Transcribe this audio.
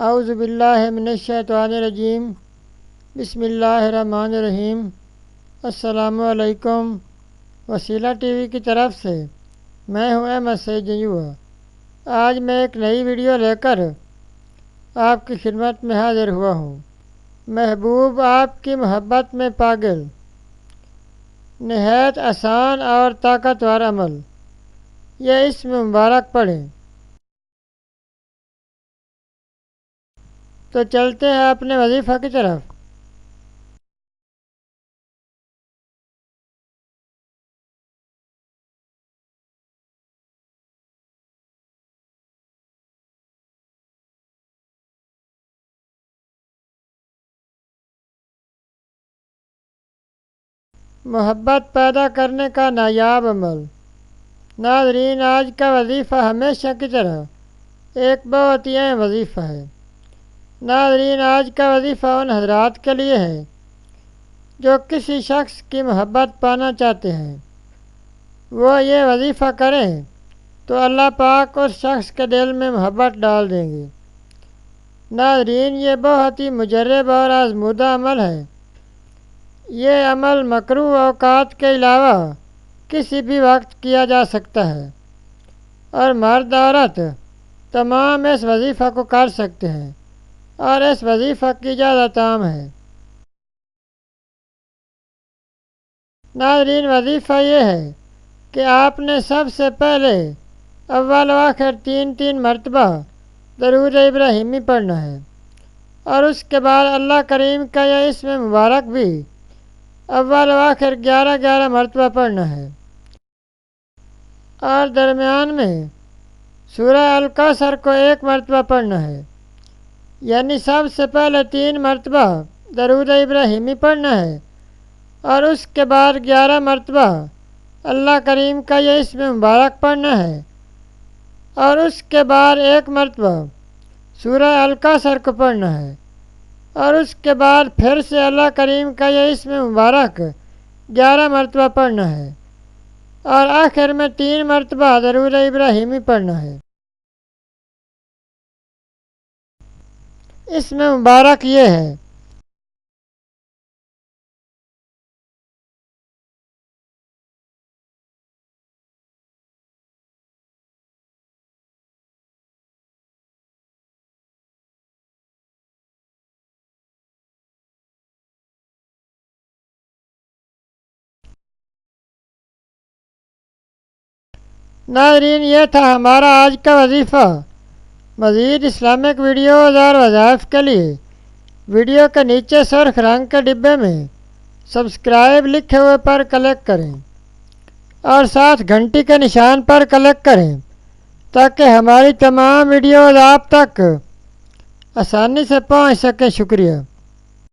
اعوذ باللہ من الشیطان الرجیم بسم اللہ الرحمن الرحیم۔ السلام علیکم۔ وسیلہ ٹی وی کی طرف سے میں ہوں احمد سعید جنجوعہ۔ آج میں ایک نئی ویڈیو لے کر آپ کی خدمت میں حاضر ہوا ہوں۔ محبوب آپ کی محبت میں پاگل، نہایت آسان اور طاقتور عمل، یہ اسم مبارک پڑھیں۔ تو چلتے ہیں اپنے وظیفہ کی طرف۔ محبت پیدا کرنے کا نایاب عمل۔ ناظرین، آج کا وظیفہ ہمیشہ کی طرح ایک بہت ہی اہم وظیفہ ہے۔ ناظرین، آج کا وظیفہ ان حضرات کے لیے ہے جو کسی شخص کی محبت پانا چاہتے ہیں۔ وہ یہ وظیفہ کریں تو اللہ پاک اس شخص کے دل میں محبت ڈال دیں گے۔ ناظرین، یہ بہت ہی مجرب اور آزمودہ عمل ہے۔ یہ عمل مکروہ اوقات کے علاوہ کسی بھی وقت کیا جا سکتا ہے، اور مرد عورت تمام اس وظیفہ کو کر سکتے ہیں، اور اس وظیفہ کی اجازت عام ہے۔ ناظرین، وظیفہ یہ ہے کہ آپ نے سب سے پہلے اول و آخر 3 مرتبہ درود ابراہیمی پڑھنا ہے، اور اس کے بعد اللہ کریم کا یہ اسم مبارک بھی اول و آخر 11 مرتبہ پڑھنا ہے، اور درمیان میں سورہ الکوثر کو 1 مرتبہ پڑھنا ہے۔ یعنی سب سے پہلے 3 مرتبہ درود ابراہیمی پڑھنا ہے، اور اس کے بعد 11 مرتبہ اللہ کریم کا یہ اسم مبارک پڑھنا ہے، اور اس کے بعد 1 مرتبہ سورہ الکوثر کو پڑھنا ہے، اور اس کے بعد پھر سے اللہ کریم کا یہ اسم مبارک 11 مرتبہ پڑھنا ہے، اور آخر میں 3 مرتبہ درود ابراہیمی پڑھنا ہے۔ اسم مبارک یہ ہے۔ ناظرین، یہ تھا ہمارا آج کا وظیفہ۔ مزید اسلامک ویڈیوز اور وظائف کے لیے ویڈیو کے نیچے سرخ رنگ کے ڈبے میں سبسکرائب لکھے ہوئے پر کلک کریں، اور ساتھ گھنٹی کے نشان پر کلک کریں تاکہ ہماری تمام ویڈیوز آپ تک آسانی سے پہنچ سکیں۔ شکریہ۔